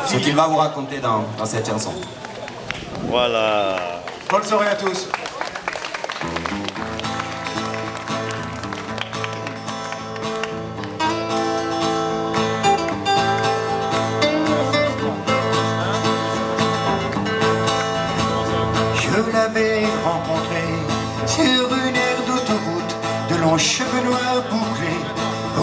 ce qu'il va vous raconter dans cette chanson. Voilà. Bonne soirée à tous. Je l'avais rencontré sur une aire d'autoroute, de longs cheveux noirs bouclés,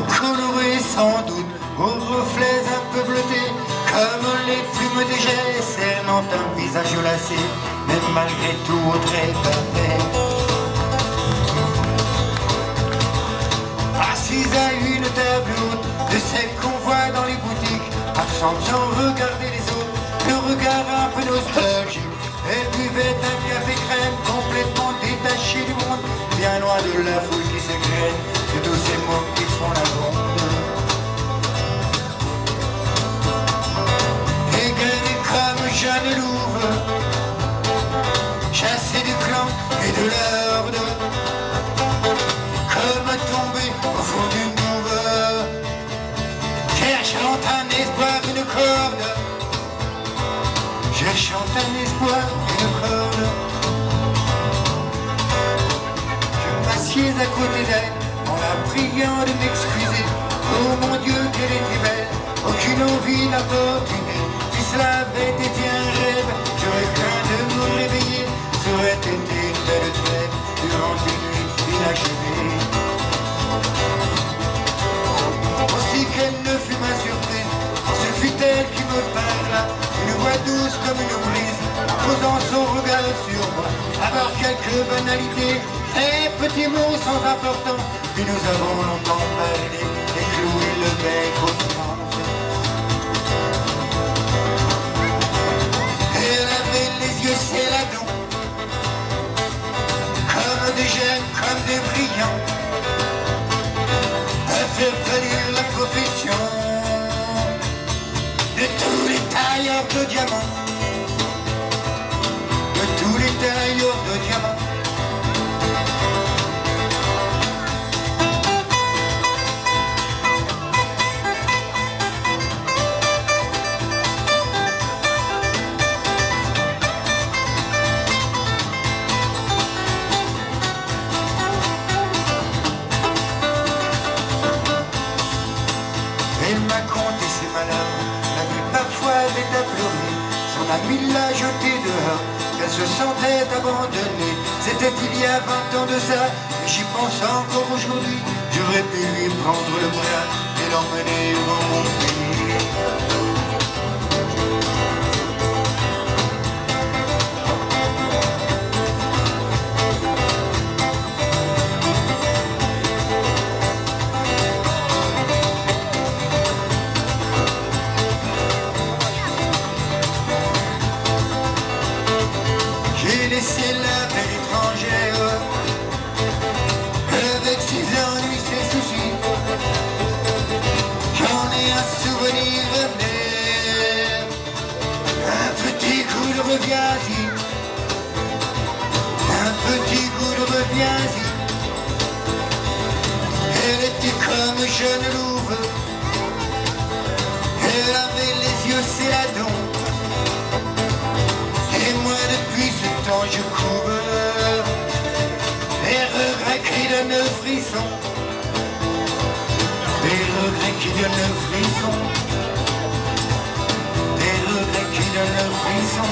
colorés sans doute, aux reflets un peu bleutés, comme les plumes des jets, cernant un visage lassé, mais malgré tout très parfait. Assise à une table haute, de celles qu'on voit dans les boutiques, absente sans regarder les autres, le regard un peu nostalgique. Elle buvait un café crème, complètement détaché du monde, bien loin de la foule qui s'égrène, de tous ces mots qui font la ronde. Égarée comme Jeanne Louve, chassée du clan et de l'ordre, comme tombée au fond d'une douve, cherchant un espoir, une corde. Je chante un espoir et une corde. Je m'assieds à côté d'elle en la priant de m'excuser. Oh mon Dieu, qu'elle était belle, aucune envie d'importuner. Si cela avait été un rêve, j'aurais craint de me réveiller. Ça aurait été une belle trêve durant une nuit inachevée. Aussi qu'elle ne fut ma surprise, ce fut elle qui me parla, une voix douce comme une brise, posant son regard sur moi. Alors quelques banalités, et petits mots sans importance, puis nous avons longtemps parlé et cloué le bec au France. Elle avait les yeux céladons, comme des jeunes, comme des brillants, à faire pâlir la profession de tous les tailleurs de diamants, de tous les tailleurs de diamants. Elle m'a conté ses malheurs, la nuit parfois elle est à pleurer. Son ami l'a jeté dehors, qu'elle se sentait abandonnée. C'était il y a 20 ans de ça, et j'y pense encore aujourd'hui. J'aurais pu lui prendre le bras et l'emmener dans mon pays. J'ai laissé la belle étrangère, avec ses ennuis, ses soucis. J'en ai un souvenir amer, un petit coup de reviens-y, un petit coup de reviens-y. Elle était comme Jeanne Louve, elle avait les yeux céladons. Et moi depuis ce temps je couve des regrets qui donnent le frisson, des regrets qui donnent le frisson, des regrets qui donnent le frisson.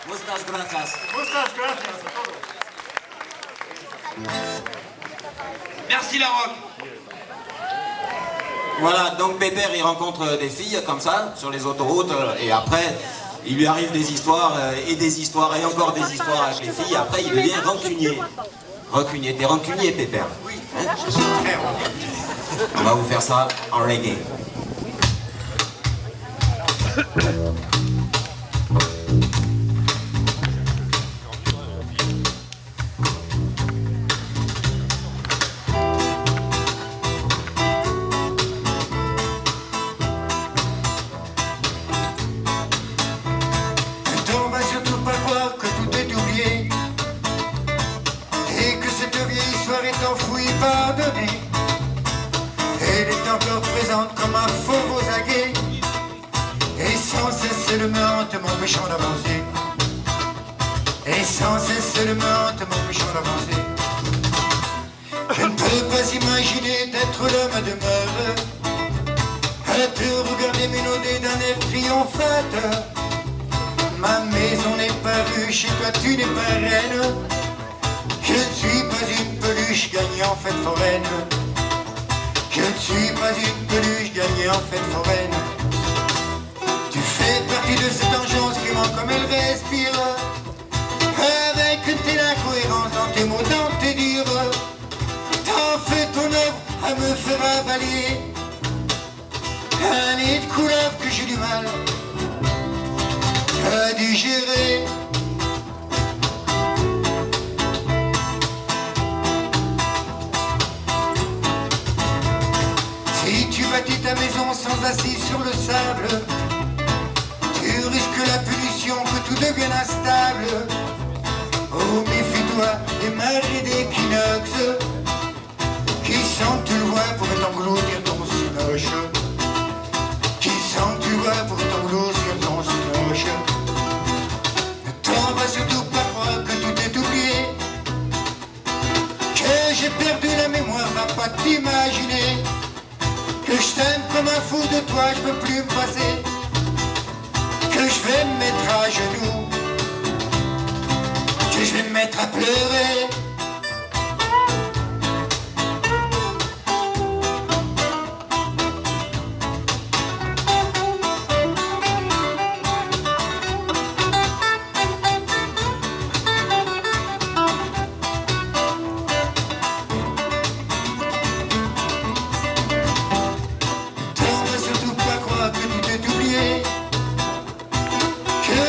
Muchas gracias. Muchas gracias a todos. Merci la rock. Voilà, donc Pépère il rencontre des filles comme ça sur les autoroutes et après il lui arrive des histoires et des histoires et encore des histoires avec les filles. Après il devient rancunier. Rancunier, t'es rancunier Pépère. Oui, je suis très rancunier. On va vous faire ça en reggae. On va surtout pas croire que tout est oublié. enfouie pardonnée. Elle est encore présente comme un fauve aux aguets, et sans cesse elle me hante m'empêchant d'avancer. Et sans cesse elle me hante m'empêchant d'avancer. Je ne peux pas imaginer d'être l'homme de meurtre, à te regarder minauder d'un air triomphateur. Ma maison n'est pas ruche et toi tu n'es pas reine. Je ne suis pas une peluche gagnée en fête foraine. Je ne suis pas une peluche gagnée en fête foraine. Tu fais partie de cette engeance qui ment comme elle respire, avec une telle incohérence dans tes mots, dans tes dires. T'en fais ton œuvre à me faire avaler un nid de couleuvre que j'ai du mal à digérer. Si tu bâtis ta maison sans assise sur le sable, tu risques la punition que tout devienne instable. Oh, méfie-toi des marées d'équinoxe qui sentent tu le vois pour t'engloutir ton cinoche. Qui sentent tu le vois pour t'engloutir ton cinoche. Ne t'en vas surtout pas croire que tout est oublié, que j'ai perdu la mémoire, va pas t'imaginer que je t'aime comme un fou de toi, je peux plus me passer, que je vais me mettre à genoux, que je vais me mettre à pleurer.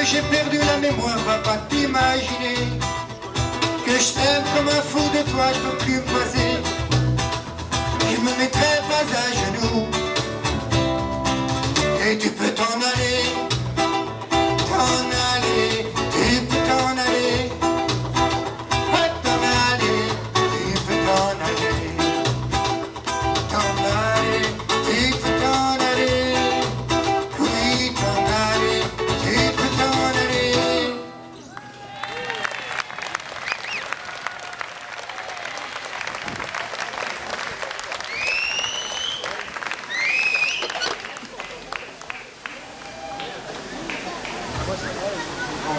J'ai perdu la mémoire, va pas t'imaginer que je t'aime comme un fou de toi, je peux plus me passer. Je me mettrai pas à genoux et tu peux t'en aller, tu peux t'en aller, t'en aller, tu peux t'en aller, t'en aller, tu peux t'en aller, oui t'en aller, tu peux t'en aller.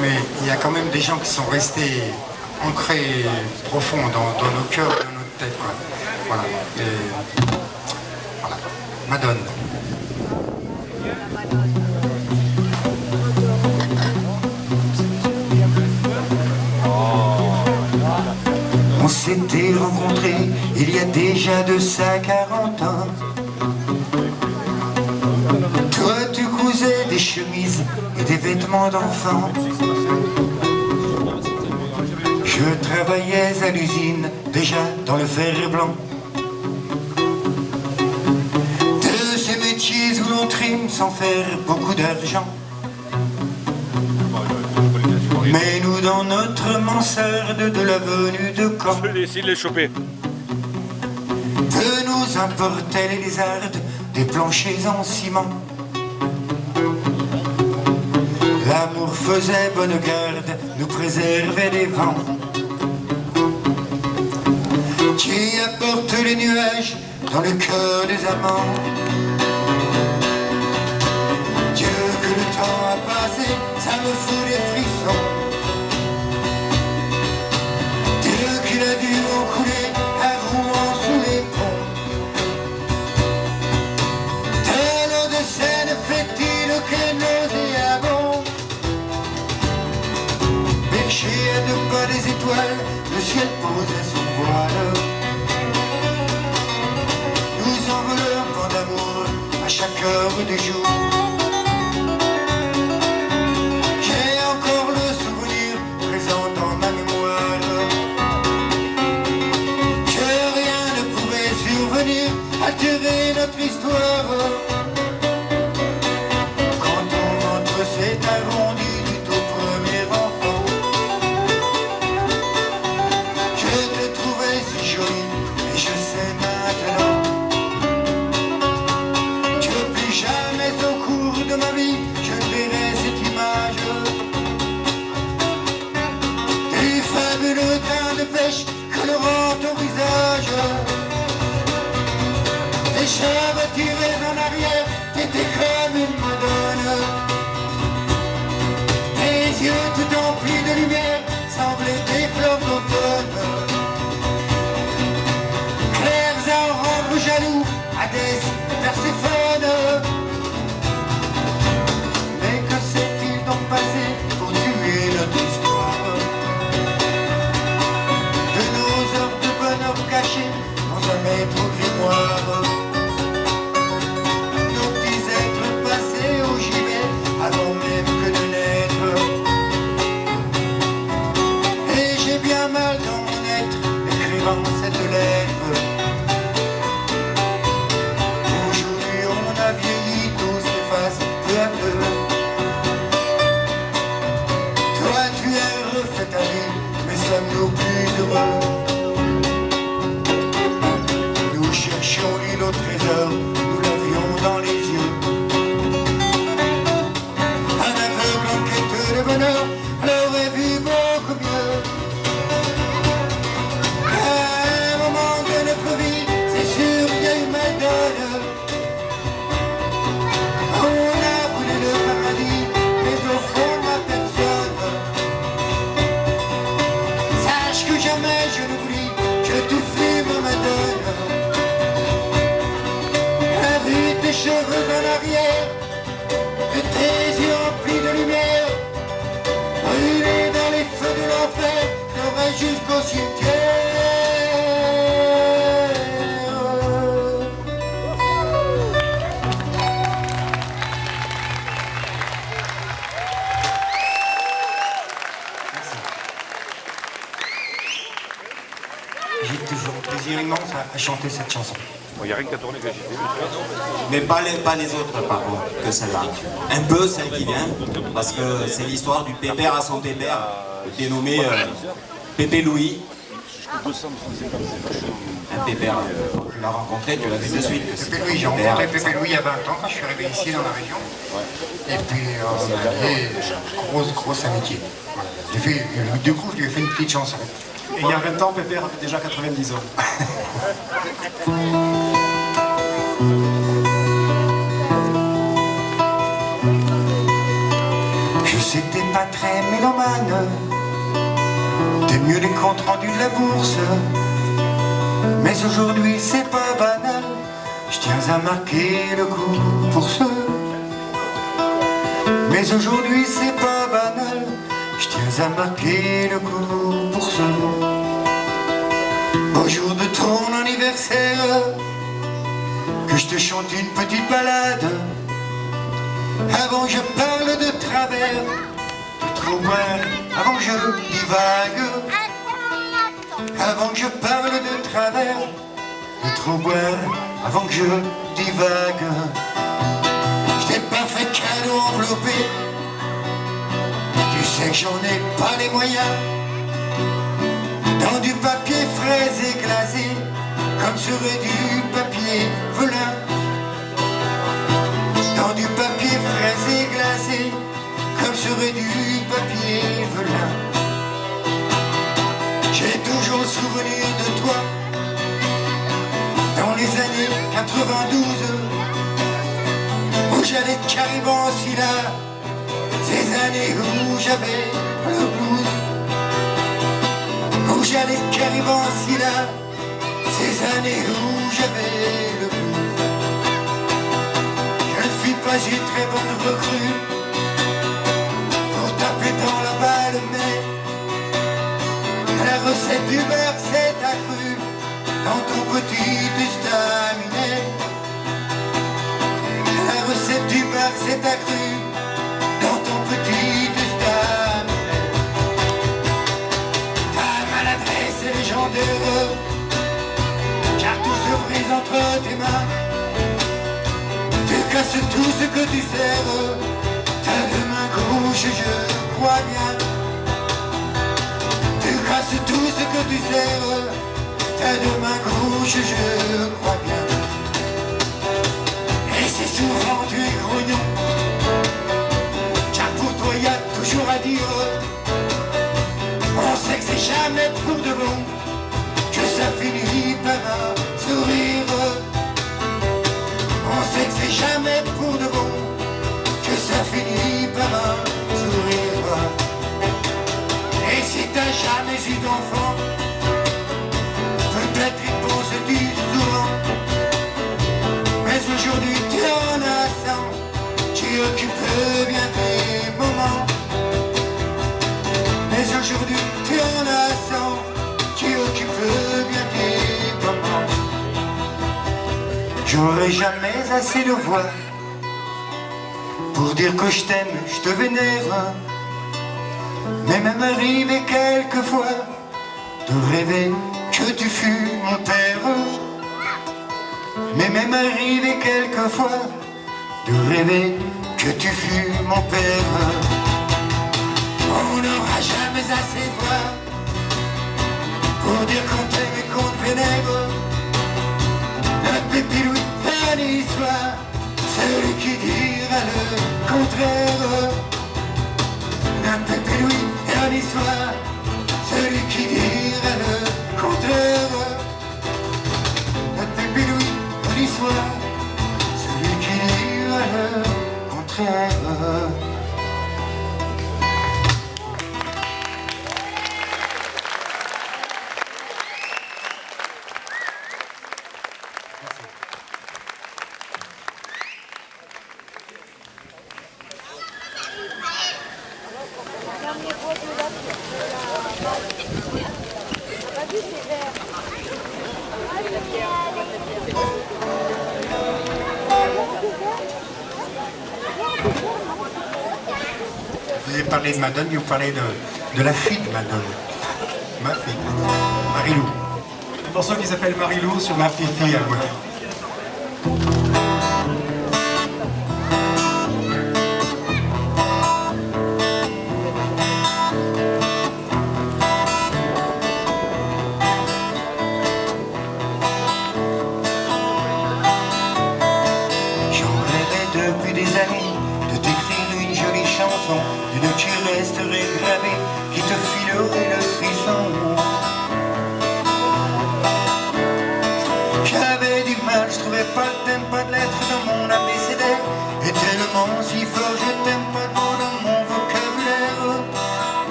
Mais il y a quand même des gens qui sont restés ancrés profond dans nos cœurs, dans notre tête, quoi. Voilà. Et voilà. Madone. On s'était rencontrés il y a déjà de ça 40 ans. Toi tu cousais des chemises et des vêtements d'enfants. Je travaillais à l'usine, déjà dans le fer blanc. De ces métiers où l'on trime sans faire beaucoup d'argent. Mais nous dans notre mansarde de l'avenue de Caen, Je vais essayer de les choper. de nous importaient les lézardes des planchers en ciment. L'amour faisait bonne garde, nous préservait des vents qui apportent les nuages dans le cœur des amants. Dieu que le temps a passé, ça me fout des frissons. Dieu qu'il a dû en couler à Rouen sous les ponts. Tellement de scènes fétiles que nauséabonds. Perché à 2 pas des étoiles, le ciel posait son voile. Nous envolons d'amour à chaque heure du jour. J'ai encore le souvenir présent dans ma mémoire que rien ne pouvait survenir, altérer notre histoire. Quand ton ventre s'est arrondi du tout premier enfant, je te trouvais si jolie écrivant cette lettre. Aujourd'hui on a vieilli, tout s'efface peu à peu. Toi tu as refait ta vie, mais sommes-nous plus heureux? Nous cherchions l'île au trésor, nous l'avions dans les yeux. Un aveugle en quête de bonheur l'aurait vu beaucoup mieux. À un moment de notre vie, c'est sûr, il y a eu mal donne. On a brûlé le paradis, mais au fond ma personne. Sache que jamais je n'oublie que tu fumes ma donne. La vue tes cheveux en arrière, de tes yeux remplis de lumière, brûlés dans les feux de l'enfer, t'aurais jusqu'au cimetière. J'ai toujours plaisir immense à chanter cette chanson. Il n'y a rien qu'à tourner que j'ai fait. Mais pas les autres, par contre, que celle-là. Un peu celle qui vient, parce que c'est l'histoire du pépère à son pépère, dénommé Pépé Louis. Un pépère, tu l'as rencontré, tu l'as vu de suite. Pépé Louis, j'ai rencontré Pépé Louis il y a 20 ans quand je suis arrivé ici dans la région. Et puis on a lié grosse amitié. Voilà. Du coup, je lui ai fait une petite chanson. Et il y a 20 ans, Pépère avait déjà 90 ans. Je sais que t'es pas très mélomane, t'es mieux les comptes rendus de la bourse. Mais aujourd'hui c'est pas banal, je tiens à marquer le coup pour ceux. Mais aujourd'hui c'est pas banal, je tiens à marquer le coup pour ceux. Au jour de ton anniversaire, que je te chante une petite balade. Avant que je parle de travers, de trop boire, avant que je divague. Avant que je parle de travers, de trop boire, avant que je divague. Je t'ai pas fait cadeau enveloppé, tu sais que j'en ai pas les moyens. Dans du papier fraise et glacé, comme serait du papier velin. Dans du papier fraise et glacé, comme serait du papier velin. J'ai toujours le souvenir de toi, dans les années 92, où j'allais de Cariban Silla, ces années où j'avais le blues. Où j'allais de Cariban Silla, ces années où j'avais le blues. Je ne suis pas une très bonne recrue pour taper dans la balle, mais la recette du beurre s'est accrue dans ton petit estaminet. La recette du beurre s'est accrue dans ton petit estaminet. Ta maladresse est légendaire, car tout se brise entre tes mains. Tu casses tout ce que tu serres, ta deux mains gauches, je crois bien. Tu casses tout ce que tu serres, ta deux mains gauches, je crois bien. Et c'est souvent tu es grognon, car pour toi y a toujours à dire. On sait que c'est jamais pour de bon, que ça finit par un sourire. On sait que c'est jamais pour de bon, que ça finit par un sourire. Et si t'as jamais eu d'enfant, peut-être il pense-tu souvent. Mais aujourd'hui tu en as 100, qui occupent bien tes moments. Mais aujourd'hui tu en as 100, qui occupent bien tes moments. J'aurai jamais assez de voix pour dire que je t'aime, je te vénère. Mais même arrivé quelquefois de rêver que tu fus mon père. Mais même arrivé quelquefois de rêver que tu fus mon père. On n'aura jamais assez de voix pour dire qu'on t'aime et qu'on te vénère. Notre pépilou un histoire, celui qui dira le contraire. Notre pépilou un histoire, celui qui dira le contraire. Notre pépilou un histoire, celui qui dira le contraire. Vous avez parlé de Madone, vous parlez de la fille de Madone. Ma fille, Marilou. Un morceau qui s'appelle Marilou sur Ma fille à moi. J'en rêvais depuis des années de t'écrire une jolie chanson, d'une qui resterait gravée, qui te filerait le frisson. J'avais du mal, je trouvais pas le thème, pas de lettres dans mon abécédaire, et tellement si fort je t'aime pas de mots dans mon vocabulaire.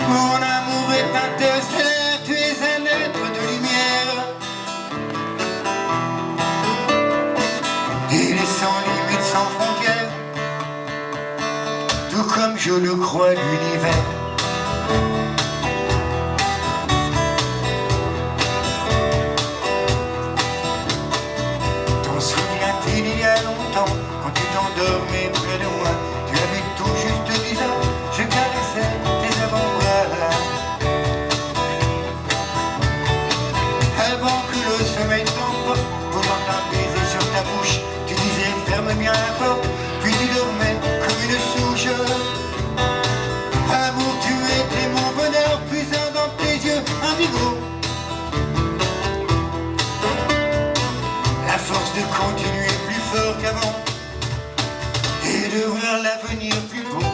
Mon amour est interstellaire, tu es un être de lumière. Il est sans limite, sans frontières, tout comme je le crois l'univers. T'en souviens-t-il il y a longtemps, quand tu t'endormais près de moi, tu avais tout juste 10 ans, je caressais tes avant-bras. Avant que le sommeil t'emporte, posant un baiser sur ta bouche, tu disais ferme bien la porte, puis tu dormais comme une souche. Amour, tu étais mon bonheur, puisant dans tes yeux indigos. La force de continuer plus fort qu'avant et de voir l'avenir plus beau.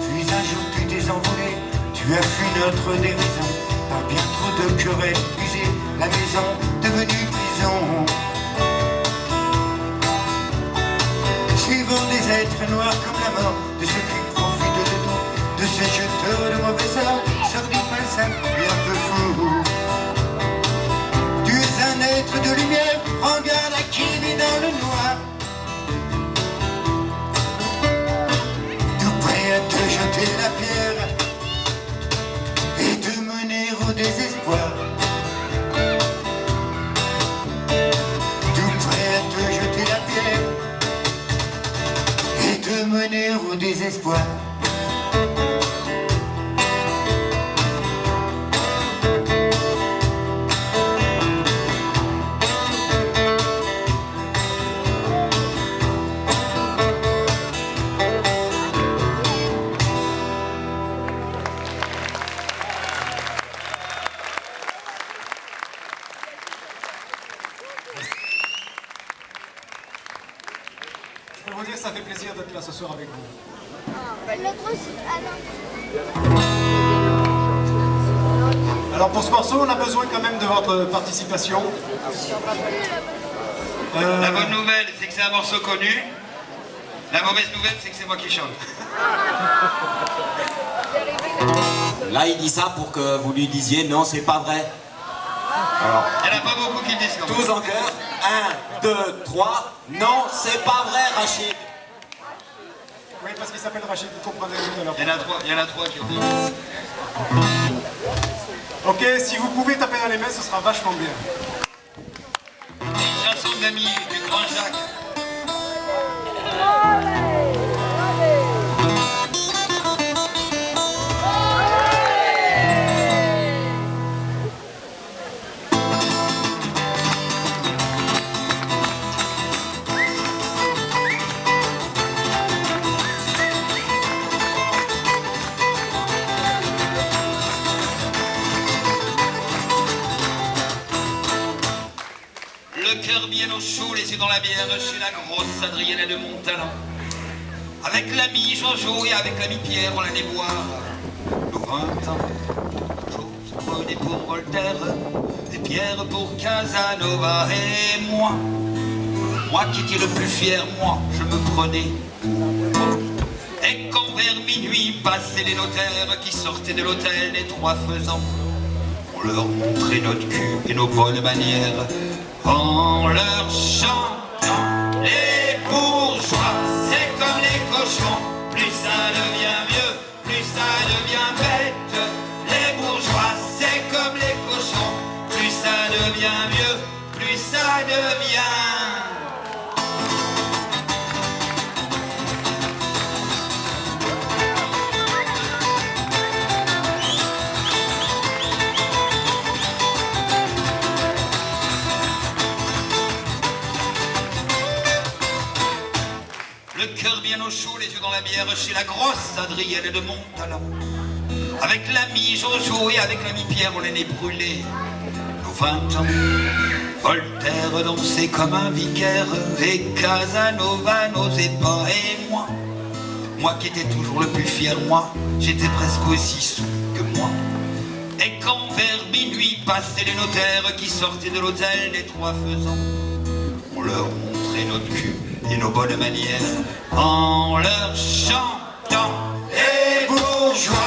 Puis un jour tu t'es envolé, tu as fui notre dérision, par bien trop de querelles usées, la maison devenue prison. Suivant des êtres noirs comme la mort, de ceux qui profitent de toi, de ces jeteurs de mauvais sort, sordide, malsain et un peu fou. Tu es un être de lumière, prends garde à qui vit dans le noir. Tout prêt à te jeter la pierre et te mener au désespoir. Tout prêt à te jeter la pierre et te mener au désespoir. Je peux vous dire que ça fait plaisir d'être là ce soir avec vous. Alors pour ce morceau, on a besoin quand même de votre participation. La bonne nouvelle, c'est que c'est un morceau connu. La mauvaise nouvelle, c'est que c'est moi qui chante. Là, il dit ça pour que vous lui disiez non, c'est pas vrai. Alors, Il n'y en a pas beaucoup qui le disent comme tous en chœur. 1, 2, 3. Non, c'est pas vrai, Rachid. Oui, parce qu'il s'appelle Rachid, vous comprendrez tout à l'heure. Il y en a trois qui le disent. Ok, si vous pouvez taper dans les mains, ce sera vachement bien. Chanson d'amis du grand Jacques. Le cœur bien au chaud, les yeux dans la bière, chez la grosse Adrienne de Montalent. Avec l'ami Jojo et avec l'ami Pierre, on allait boire. Nos 20 ans, Jojo se prenait pour Voltaire, et Pierre pour Casanova, et moi qui étais le plus fier, moi, je me prenais. Et quand vers minuit passaient les notaires qui sortaient de l'hôtel des Trois Faisans, on leur montrait notre cul et nos bonnes manières, en leur chantant. Les bourgeois, c'est comme les cochons, plus ça devient vieux, plus ça devient bête. Les bourgeois, c'est comme les cochons, plus ça devient vieux, plus ça devient... Le cœur bien au chaud, les yeux dans la bière, chez la grosse Adrienne de Montalent. Avec l'ami Jojo et avec l'ami Pierre, on les nez brûlés. Nos 20 ans, Voltaire dansait comme un vicaire, et Casanova n'osait pas. Et moi qui étais toujours le plus fier, moi, j'étais presque aussi sous que moi. Et quand vers minuit passaient les notaires qui sortaient de l'hôtel des Trois Faisans, on leur montrait notre cul et nos bonnes manières, en leur chantant. Les bourgeois,